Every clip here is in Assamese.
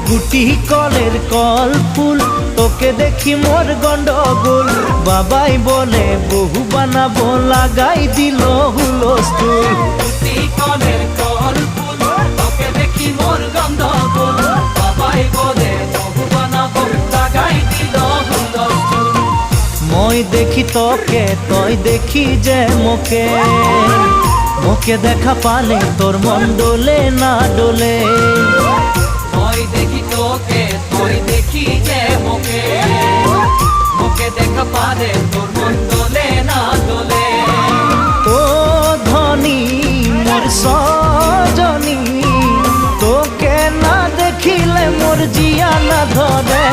গুটি কলের কল ফুল তোকে দেখি মোর গন্ডগোল বাবাই বলে বহু বানাবো লাগাই দিল হুলস্থুল গুটি কলের কল ফুল তোকে দেখি মোর গন্ডগোল বাবাই বলে বহু বানাবো লাগাই দিল হুলস্থুল মই দেখি তোকে তই দেখি যে মোকে মোকে দেখা পালে তোর মন ডোলে না ডোলে মই দেখি তোকে তুই দেখি যে মোকে মোকে দেখা পারে তোর মন দোলে না দোলে ও ধনী মোর সজনী তোকে না দেখিলে মোর জিয়া না ধরে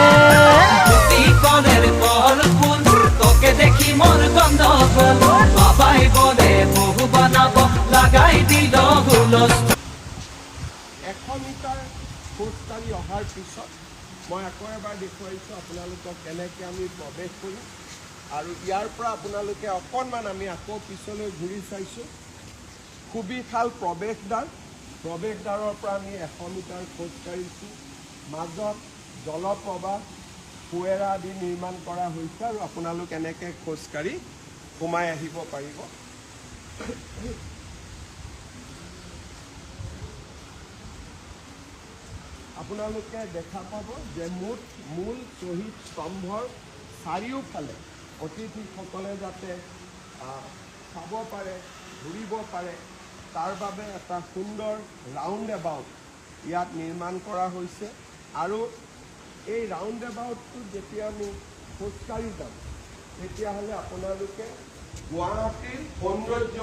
গুটি কলের কল ফুল তোকে দেখি মোর গন্ডগোল বাবাই বলে বহু বানাবো লাগাই দিল হুলস্থুল 100 মিটাৰ খোজকাঢ়ি অহাৰ পিছত মই আকৌ এবাৰ দেখুৱাইছোঁ আপোনালোকক কেনেকৈ আমি প্ৰৱেশ কৰিম আৰু ইয়াৰ পৰা আপোনালোকে অকণমান আমি আকৌ পিছলৈ ঘূৰি চাইছোঁ সুবিশাল প্ৰৱেশদ্বাৰৰ পৰা আমি 100 মিটাৰ খোজকাঢ়িছোঁ মাজত জলপ্ৰবাহ ফুৱেৰা আদি নিৰ্মাণ কৰা হৈছে আৰু আপোনালোক এনেকৈ খোজকাঢ়ি সোমাই আহিব পাৰিব আপোনালোকে দেখা পাব যে মূল শ্বহীদ স্তম্ভৰ চাৰিওফালে অতিথিসকলে যাতে চাব পাৰে ঘূৰিব পাৰে তাৰ বাবে এটা সুন্দৰ ৰাউণ্ড এবাউট ইয়াত নিৰ্মাণ কৰা হৈছে আৰু এই ৰাউণ্ড এবাউটটো যেতিয়া আমি খোজকাঢ়ি যাম তেতিয়াহ'লে আপোনালোকে গুৱাহাটীৰ সৌন্দৰ্য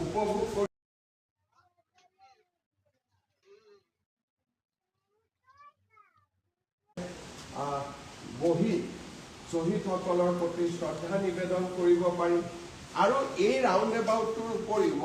উপভোগ কৰিব বহি শ্বহীদসকলৰ প্ৰতি শ্ৰদ্ধা নিবেদন কৰিব পাৰিম আৰু এই ৰাউণ্ড এবাউটটোৰ উপৰিও